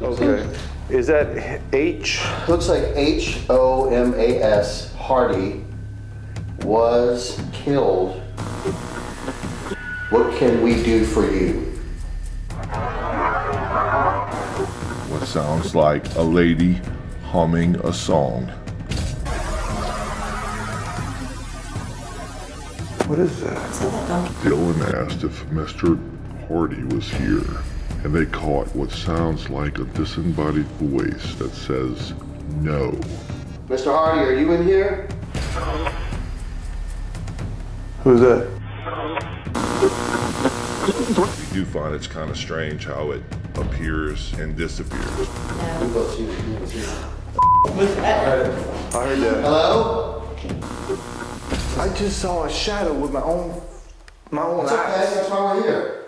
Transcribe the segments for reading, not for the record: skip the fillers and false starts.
Okay. Is that H? Looks like H-O-M-A-S, Hardy, was killed. What can we do for you? What sounds like a lady humming a song. What is that? Dylan asked if Mr. Hardy was here, and they caught what sounds like a disembodied voice that says no. Mr. Hardy, are you in here? Who's that? We do find it's kind of strange how it appears and disappears. We both seen it. I heard that. Hello? I just saw a shadow with my own It's okay, eyes. that's why we're here.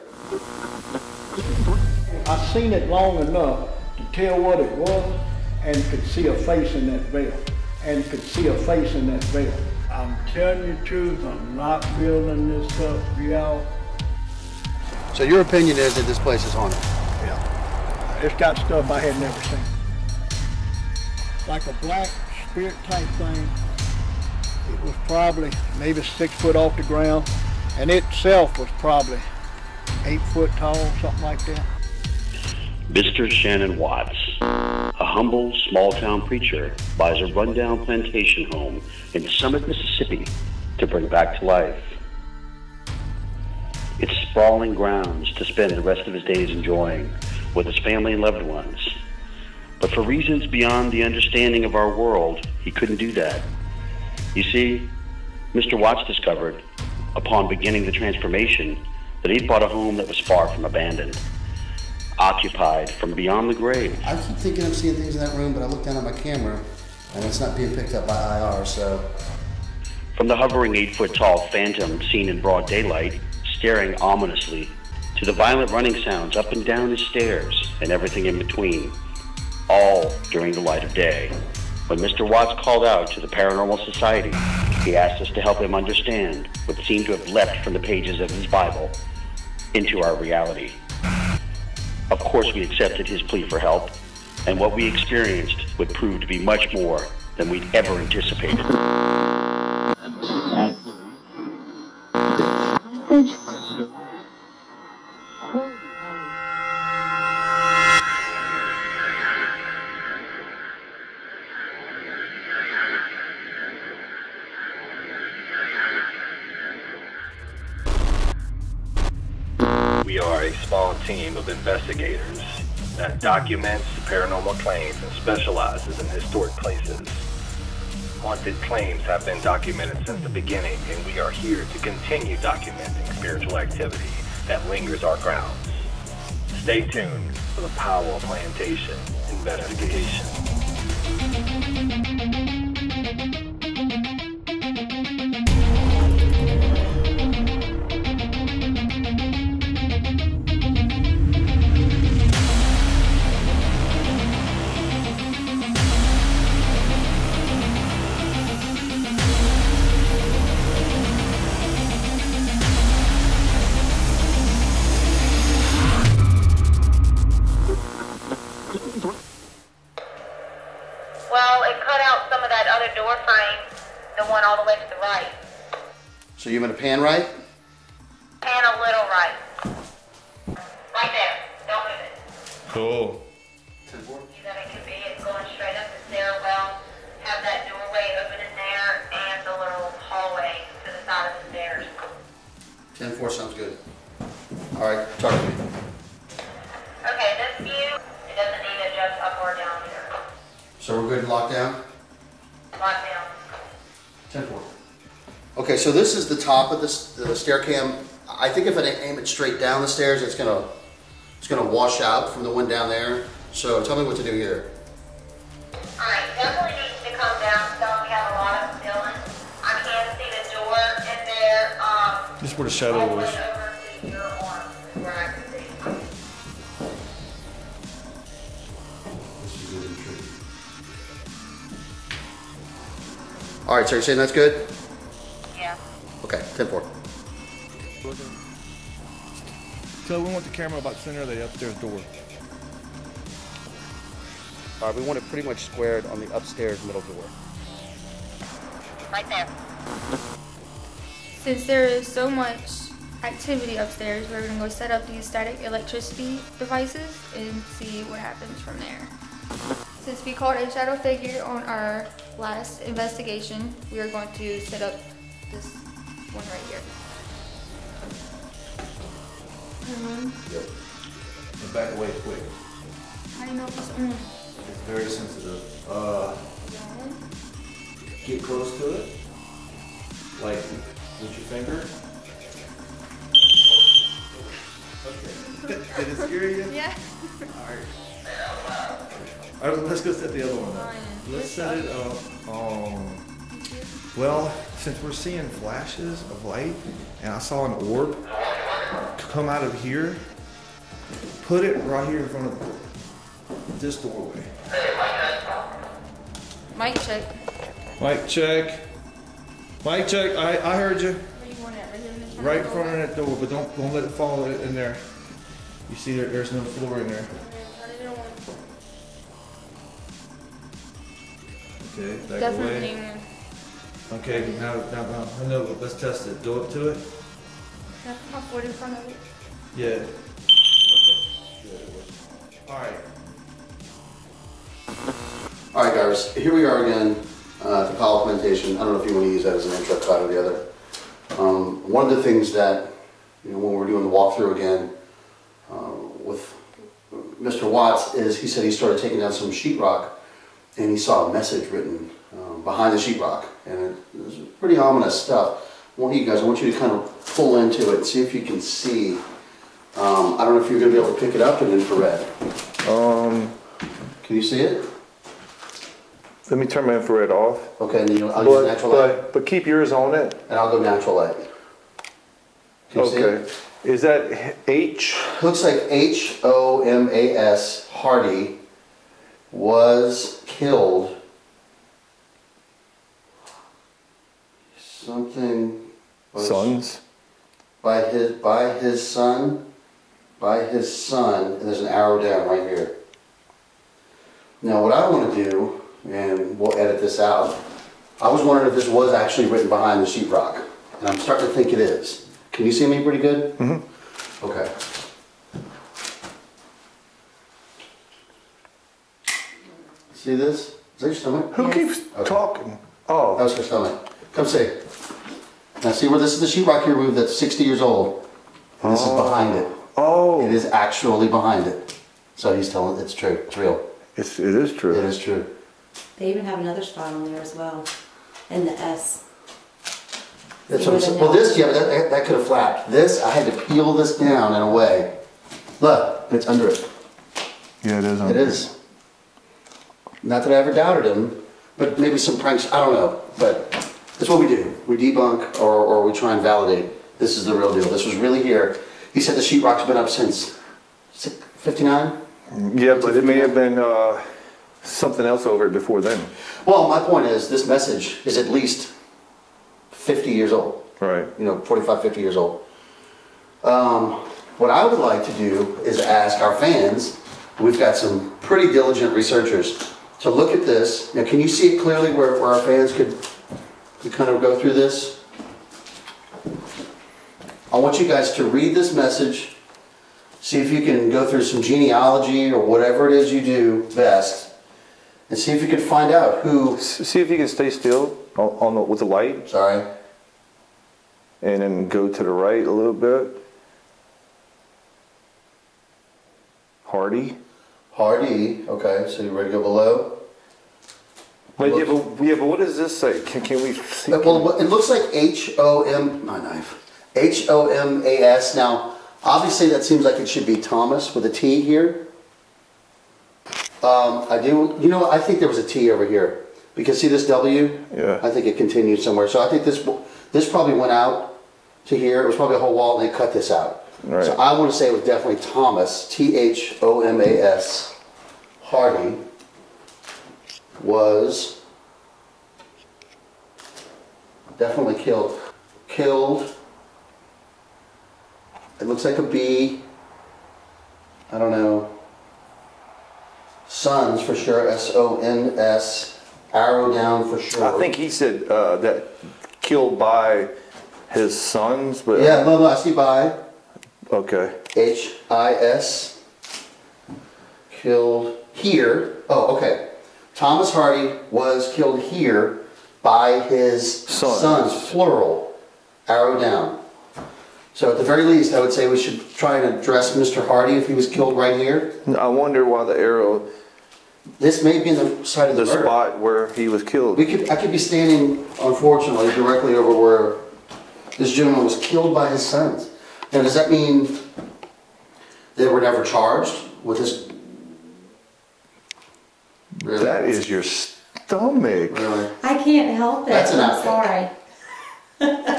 I seen it long enough to tell what it was and could see a face in that veil. I'm telling you the truth, I'm not building this up for y'all. So your opinion is that this place is haunted? Yeah. It's got stuff I had never seen. Like a black spirit type thing. It was probably maybe 6 foot off the ground, and itself was probably 8 foot tall, something like that. Mr. Shannon Watts, a humble small-town preacher, buys a rundown plantation home in Summit, Mississippi to bring back to life. It's sprawling grounds to spend the rest of his days enjoying with his family and loved ones. But for reasons beyond the understanding of our world, he couldn't do that. You see, Mr. Watts discovered, upon beginning the transformation, that he'd bought a home that was far from abandoned, occupied from beyond the grave. I keep thinking I'm seeing things in that room, but I look down at my camera and it's not being picked up by IR, so. From the hovering 8 foot tall phantom seen in broad daylight, staring ominously, to the violent running sounds up and down his stairs and everything in between, all during the light of day. When Mr. Watts called out to the Paranormal Society, he asked us to help him understand what seemed to have leapt from the pages of his Bible into our reality. Of course, we accepted his plea for help, and what we experienced would prove to be much more than we'd ever anticipated. We are a small team of investigators that documents paranormal claims and specializes in historic places. Haunted claims have been documented since the beginning, and we are here to continue documenting spiritual activity that lingers our grounds. Stay tuned for the Powell Plantation investigation. Well, it cut out some of that other door frame, the one all the way to the right. So you're gonna pan right? And a little right. Right there. Don't move it. Cool. You gotta be it going straight up the stairwell, have that doorway open in there, and the little hallway to the side of the stairs. 10-4 sounds good. All right, talk to me. Okay, this view, it doesn't need to adjust up or down either. So we're good to lock down? Lock down. 10-4. Okay, so this is the top of the stair cam. I think if I aim it straight down the stairs, it's gonna wash out from the one down there. So tell me what to do here. Alright, definitely needs to come down some. We have a lot of ceilings. I can see the door in there. Just where the shadow all the way was. over to your arm is where I can see. All right, so you're saying that's good? Yeah. Okay, 10-4. So we want the camera about center of the upstairs door. We want it pretty much squared on the upstairs middle door. Right there. Since there is so much activity upstairs, we're gonna go set up these static electricity devices and see what happens from there. Since we caught a shadow figure on our last investigation, we are going to set up this one right here. Yep. And back away quick. How do you know if it's on? It's very sensitive. Get close to it, like with your finger. Okay. Did it scare you? Yeah. All right, let's go set the other one up. Let's set it up. Well, since we're seeing flashes of light, and I saw an orb come out of here, put it right here in front of this doorway. Mic check. Mic check. Mic check. I heard you. Where you want it? Right here in the front Right of in the front door? of that door, but don't let it fall in there. You see there's no floor in there. Okay, back Definitely away. one. Okay, now, no, let's test it. Go up to it. Can I put my foot in front of it? Yeah. Okay. Good. Alright. Alright guys, here we are again at the Powell Plantation. I don't know if you want to use that as an intro cut or the other. One of the things that, when we're doing the walkthrough again with Mr. Watts is he said he started taking down some sheetrock and he saw a message written behind the sheetrock, and it was pretty ominous stuff. I want you to kind of pull into it and see if you can see. I don't know if you're going to be able to pick it up in infrared. Can you see it? Let me turn my infrared off. Okay, and then I'll use natural light. But keep yours on it. And I'll go natural light. Can you see it? Is that H? Looks like H-O-M-A-S, Hardy, was killed. Something. Sons? By his son, and there's an arrow down right here. Now what I want to do, and we'll edit this out, I was wondering if this was actually written behind the sheetrock, and I'm starting to think it is. Can you see me pretty good? Mm-hmm. Okay. See this? Is that your stomach? Who keeps talking? Oh. That was her stomach. Come see. Now see where this is the sheetrock here removed that's 60 years old. And this is behind it. Oh. It is actually behind it. So he's telling it's true. It's real. It is true. It is true. They even have another spot on there as well, in the S. That's what I'm saying. Well, this, yeah, that could have flapped. This, I had to peel this down in a way. Look, it's under it. Yeah, it is. It is. Not that I ever doubted him, but maybe some pranks, I don't know. But that's what we do. We debunk or we try and validate. This is the real deal. This was really here. He said the sheetrock's been up since 59? Yeah, but it may have been something else over it before then. Well, my point is, this message is at least 50 years old. Right. 45, 50 years old. What I would like to do is ask our fans, we've got some pretty diligent researchers, to look at this. Now, can you see it clearly where our fans could kind of go through this? I want you guys to read this message, see if you can go through some genealogy or whatever it is you do best, and see if you can find out who... See if you can stay still with the light. Sorry. And then go to the right a little bit. Hardy. Hardy, okay, so you ready to go below? But what does this say? Can we see? Well, it looks like H-O-M, my knife, H-O-M-A-S. Now, obviously that seems like it should be Thomas with a T here. I think there was a T over here. Because see this W? Yeah. I think it continued somewhere. So I think this probably went out to here. It was probably a whole wall and they cut this out. Right. So I want to say it was definitely Thomas, T-H-O-M-A-S, Hardy, was definitely killed. Killed. It looks like a B. I don't know. Sons for sure, S-O-N-S, arrow down for sure. I think he said that killed by his sons, but Yeah, no, I see by. okay. H-I-S, killed here. Oh, okay. Thomas Hardy was killed here by his sons, plural, arrow down. So at the very least, I would say we should try and address Mr. Hardy if he was killed right here. I wonder why the arrow. This may be in the side of the murder. Spot where he was killed. I could be standing, unfortunately, directly over where this gentleman was killed by his sons. Now, does that mean they were never charged with this? Really? That is your stomach. Really? I can't help it. That's an I'm outfit. sorry.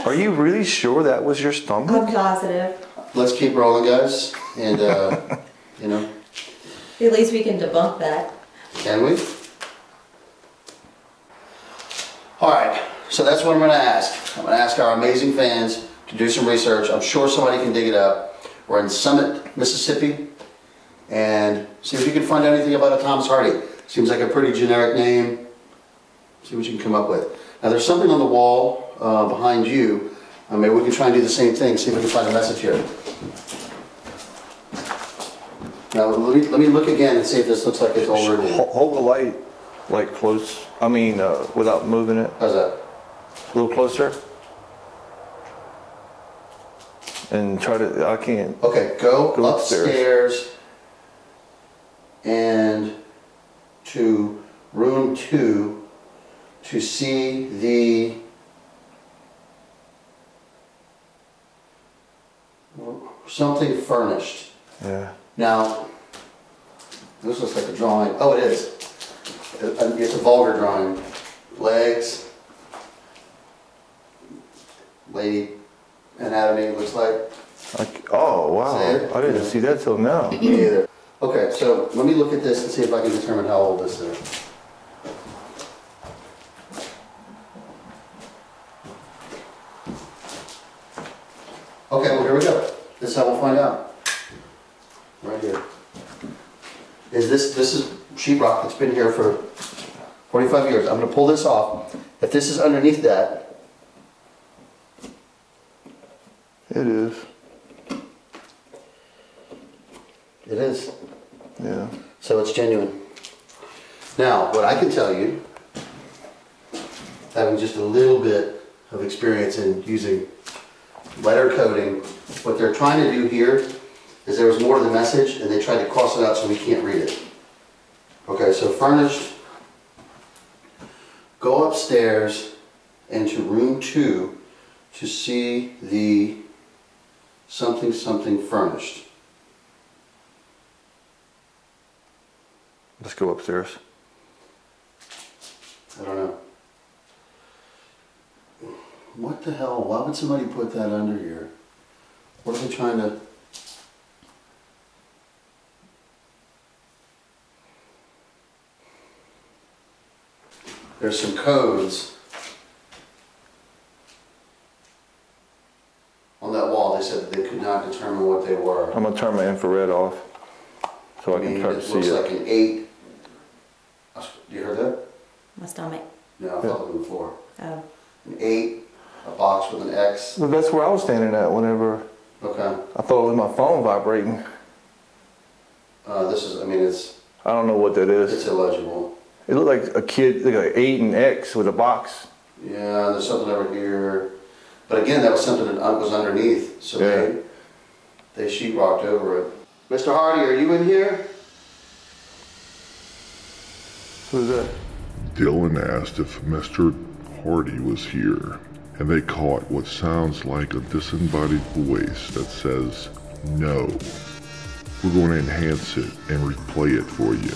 Are you really sure that was your stomach? I'm positive. Let's keep rolling, guys. And, you know. At least we can debunk that. Can we? Alright, so that's what I'm going to ask. I'm going to ask our amazing fans to do some research. I'm sure somebody can dig it up. We're in Summit, Mississippi. And see if you can find anything about a Thomas Hardy. Seems like a pretty generic name. See what you can come up with. Now there's something on the wall behind you. Maybe we can try and do the same thing. See if we can find a message here. Now let me look again and see if this looks like it's already. Hold the light like close. I mean, without moving it. How's that? A little closer. And try to. I can't. Okay, go upstairs and to room 2 to see the something furnished. Yeah. Now, this looks like a drawing. Oh, it is. It's a vulgar drawing. Legs, lady anatomy looks like. Oh wow! I didn't see that till now. Me either. Okay, so let me look at this and see if I can determine how old this is. Okay, well here we go. This is how we'll find out. Right here. This is sheetrock that's been here for 45 years. I'm going to pull this off. If this is underneath that. It is. It is. Yeah. So it's genuine. Now, what I can tell you, having just a little bit of experience in using letter coding, what they're trying to do here is there was more to the message and they tried to cross it out so we can't read it. Okay, so furnished, go upstairs into room 2 to see the something something furnished. Let's go upstairs. I don't know. What the hell? Why would somebody put that under here? What are they trying to... There's some codes on that wall. They said that they could not determine what they were. I'm gonna turn my infrared off so I can try to It see looks it. like an 8. You heard that? My stomach. No, I felt it on the floor. Oh. An 8, a box with an X. But that's where I was standing at whenever. Okay. I thought it was my phone vibrating. This is, I mean, it's... I don't know what that is. It's illegible. It looked like a kid, like an 8 and X with a box. Yeah, there's something over here. But again, that was something that was underneath. So Yeah. they sheetrocked over it. Mr. Hardy, are you in here? Who's that? Dylan asked if Mr. Hardy was here, and they caught what sounds like a disembodied voice that says, "No." We're going to enhance it and replay it for you.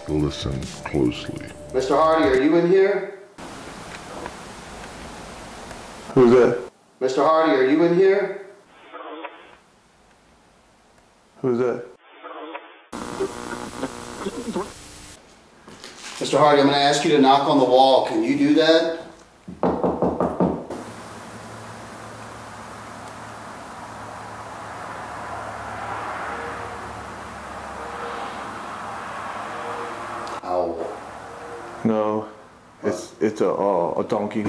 Listen closely. Mr. Hardy, are you in here? Who's that? Mr. Hardy, are you in here? Who's that? Mr. Hardy, I'm going to ask you to knock on the wall. Can you do that? No, it's a donkey.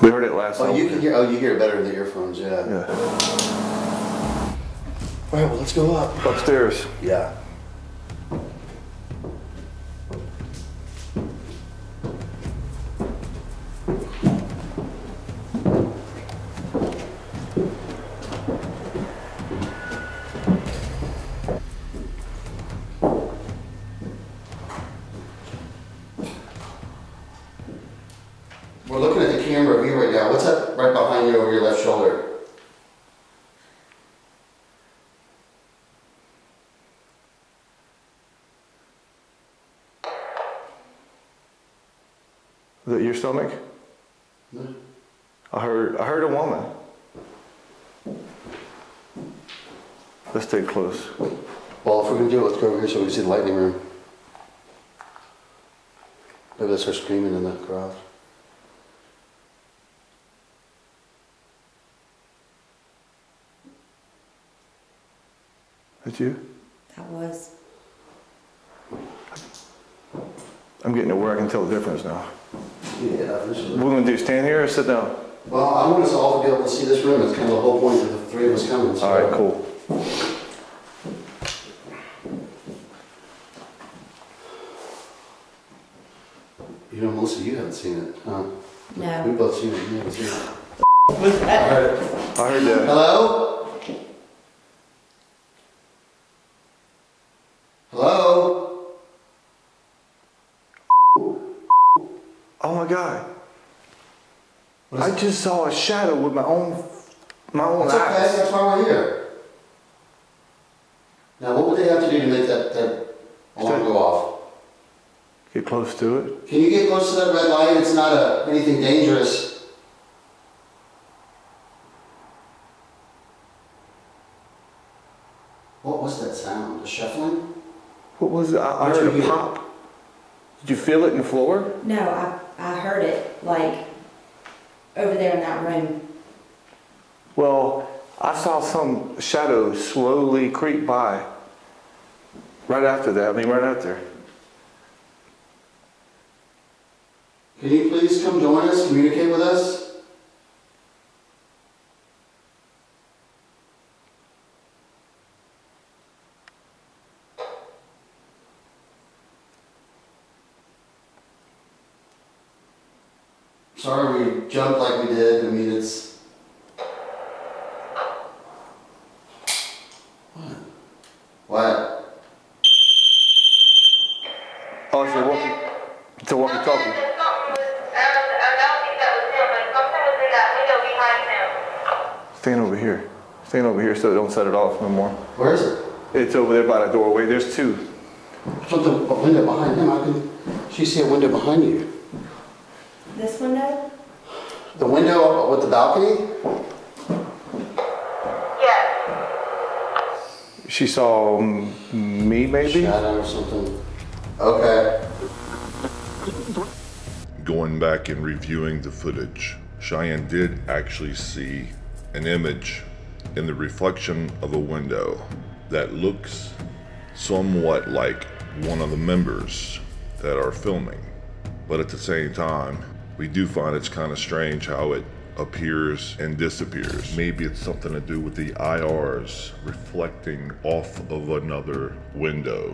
We heard it last Oh, night. you can hear. Oh, you hear it better in the earphones. Yeah. Yeah. All right. Well, let's go up. Upstairs. Yeah. We're looking at the camera view right now. What's that right behind you over your left shoulder? Is that your stomach? No. I heard a woman. Let's stay close. Well, if we're gonna do it, let's go over here so we can see the lightning room. Maybe that's her screaming in the garage. That's you? That was. I'm getting to where I can tell the difference now. Yeah, for sure. What we gonna do, stand here or sit down? Well, I want us all to be able to see this room. It's kind of the whole point of the three of us coming. So. All right, cool. You know, Melissa, you haven't seen it, huh? No. We've both seen it. You haven't seen it. Was that? I heard it. I heard that. Hello? Hello? Oh my God. I just saw a shadow with my own That's okay. eyes. That's why we're here. Now, what would they have to do to make that alarm go off? Get close to it. Can you get close to that red light? It's not anything dangerous. What was that sound? A shuffling? What was it? I What'd heard you a hear? pop. Did you feel it in the floor? No, I heard it like over there in that room. Well, I saw some shadow slowly creep by. Right after that, right after. Can you please come join us, communicate with us? Sorry we jumped like we did. I mean, it's... What? Oh, it's a walkie-talkie. Stand over here. Stand over here so don't set it off no more. Where is it? It's over there by the doorway. There's two. Something, a window behind him. How can she see a window behind you? This window? The window with the balcony? She saw me maybe? Shadow or something. Okay. Going back and reviewing the footage, Cheyenne did actually see an image in the reflection of a window that looks somewhat like one of the members that are filming. But at the same time, we do find it's kind of strange how it appears and disappears. Maybe it's something to do with the IRs reflecting off of another window.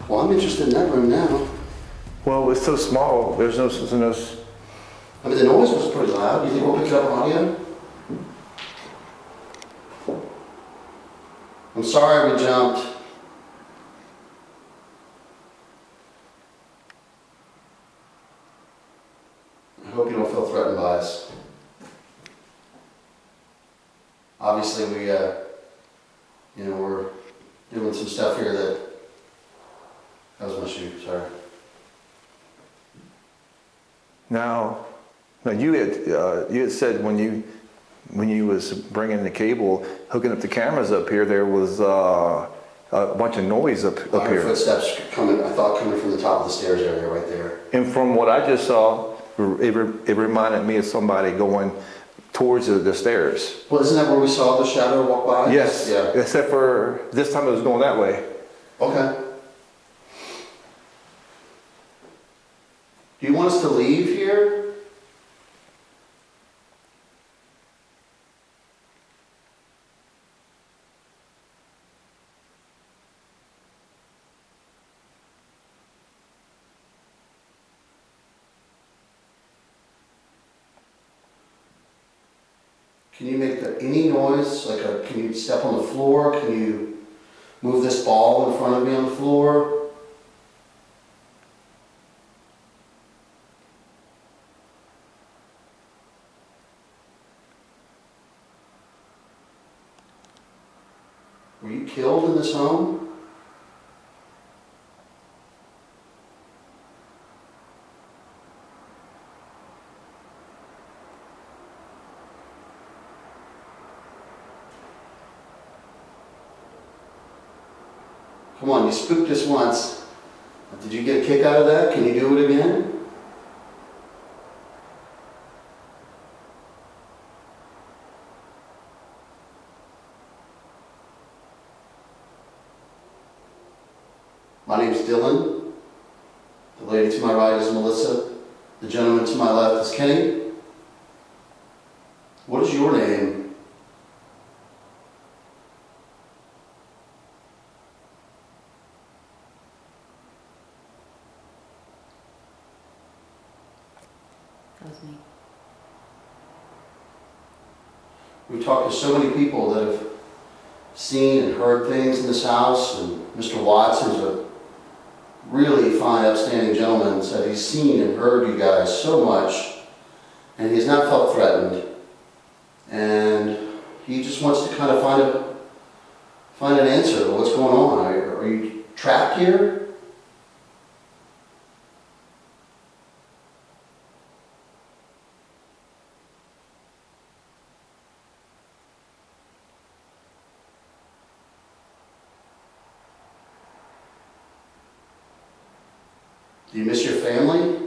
Well, I'm interested in that room now. Well, it's so small. There's no. I mean, the noise was pretty loud. Do you think we'll pick it up on audio? I'm sorry we jumped. I hope you don't feel threatened by us. Obviously, we're doing some stuff here that was my shoe, sorry. Now you had said when you was bringing the cable, hooking up the cameras up here, there was a bunch of noise up I heard here. footsteps coming from the top of the stairs area right there. And from what I just saw, it reminded me of somebody going towards the stairs. Well, isn't that where we saw the shadow walk by? Yes, Yeah. except for this time it was going that way. Okay. Do you want us to leave here? Can you make any noise? Can you step on the floor? Can you move this ball in front of me on the floor? Were you killed in this home? Come on, you spooked us once. Did you get a kick out of that? Can you do it again? My name's Dylan. The lady to my right is Melissa. The gentleman to my left is Kenny. What is your name? That was me. We've talked to so many people that have seen and heard things in this house, and Mr. Watts, who's a really fine, upstanding gentleman, said he's seen and heard you guys so much, and he's not felt threatened, and he just wants to kind of find an answer to what's going on. Are you trapped here? Do you miss your family?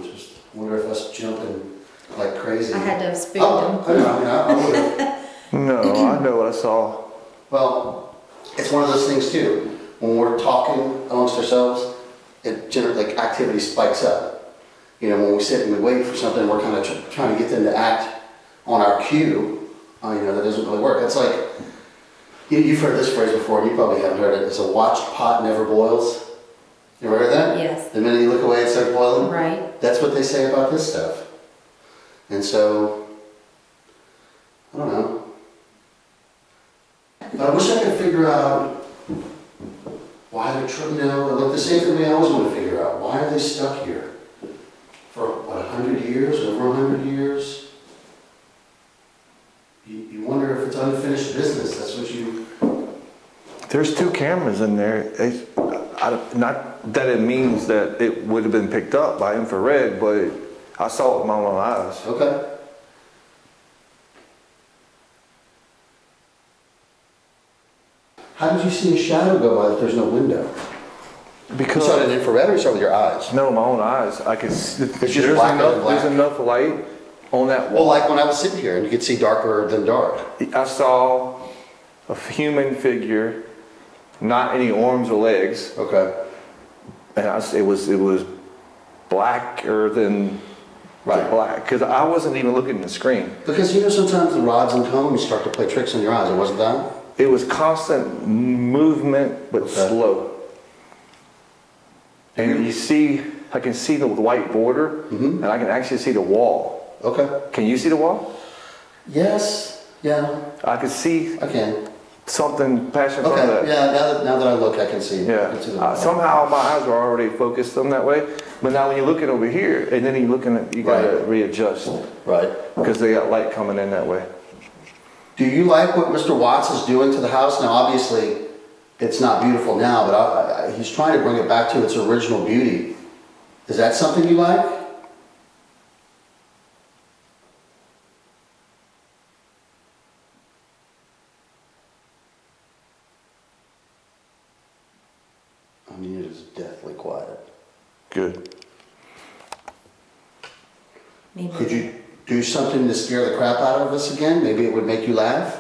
Just wonder if us jumping like crazy. I had to spook them. I would have. No, I know what I saw. Well, it's one of those things too. When we're talking amongst ourselves, it generally, like, activity spikes up. You know, when we sit and we wait for something, we're kind of trying to get them to act on our cue. You know, that doesn't really work. It's like, you've heard this phrase before, and you probably haven't heard it. It's a watched pot never boils. You ever heard that? Yes. The minute you look away, it starts boiling? Right. That's what they say about this stuff. And so, I don't know. But I wish I could figure out why they're, you know, like the same thing we always want to figure out. Why are they stuck here? For, what, 100 years? Over 100 years? You wonder if it's unfinished business. That's what you... There's 2 cameras in there. Not that it means that it would have been picked up by infrared, but I saw it with my own eyes. Okay. How did you see a shadow go by if there's no window? Because you saw it in infrared or you saw it with your eyes? No, my own eyes. I could see, It's just black and black. there's enough light on that wall. Well, like when I was sitting here and you could see darker than dark. I saw a human figure, not any arms or legs. Okay. And it was blacker than black, because I wasn't even looking at the screen. Because, you know, sometimes the rods and cones start to play tricks on your eyes. It wasn't that? It was constant movement, but slow. And you see, I can see the white border, and I can actually see the wall. Okay. Can you see the wall? Yes. Yeah. I can see. I can. Something passing from Okay. that. Yeah. Now that I look, I can see. Yeah. I can see the wall. Somehow my eyes are already focused on that way, but now when you're looking over here, and then you're looking at, you gotta readjust. Right. Because they got light coming in that way. Do you like what Mr. Watts is doing to the house? Now, obviously, it's not beautiful now, but he's trying to bring it back to its original beauty. Is that something you like? Me Could neither. you do something to scare the crap out of us again? Maybe it would make you laugh?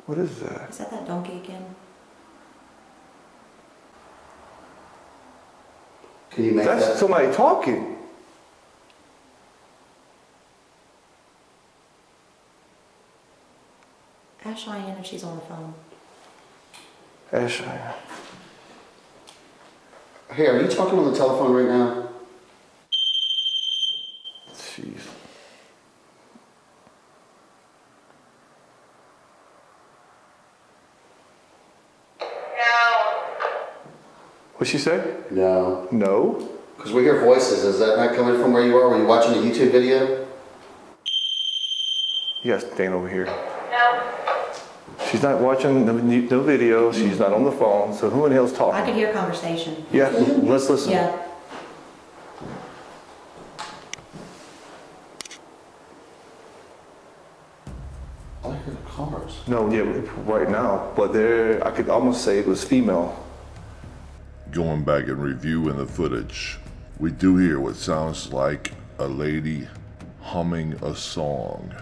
What is that? Is that donkey again? Can you make That's that? somebody talking. Ask Cheyenne if she's on the phone. Ash. Hey, are you talking on the telephone right now? Jeez. What'd she say? No. No? Because we hear voices. Is that not coming from where you are? Were you watching a YouTube video? Yes, Dan over here. No. She's not watching no video. She's not on the phone. So who in the hell's talking? I could hear a conversation. Yeah, let's listen. Yeah. I hear the cars. No, yeah, right now. But there, I could almost say it was female. Going back and reviewing the footage, we do hear what sounds like a lady humming a song.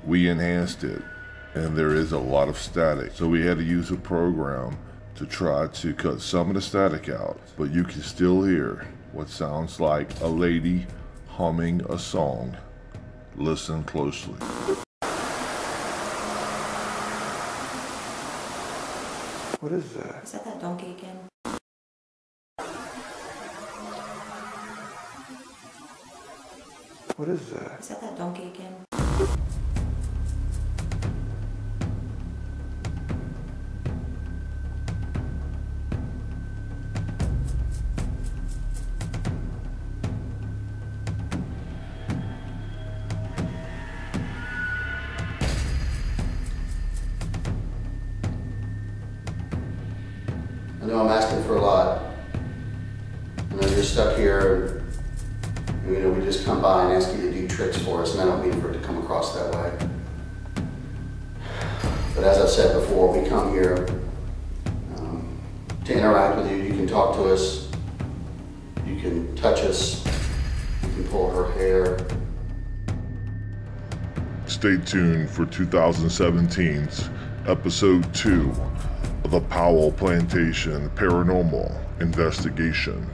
We enhanced it, and there is a lot of static, so we had to use a program to try to cut some of the static out, but you can still hear what sounds like a lady humming a song. Listen closely. What is that? Is that donkey again? What is that? Is that donkey again? I know I'm asking for a lot. I know you're stuck here. You know, we just come by and ask you to do tricks for us, and I don't mean for it to come across that way. But as I've said before, we come here to interact with you. You can talk to us. You can touch us. You can pull her hair. Stay tuned for 2017's episode 2 of the Powell Plantation Paranormal Investigation.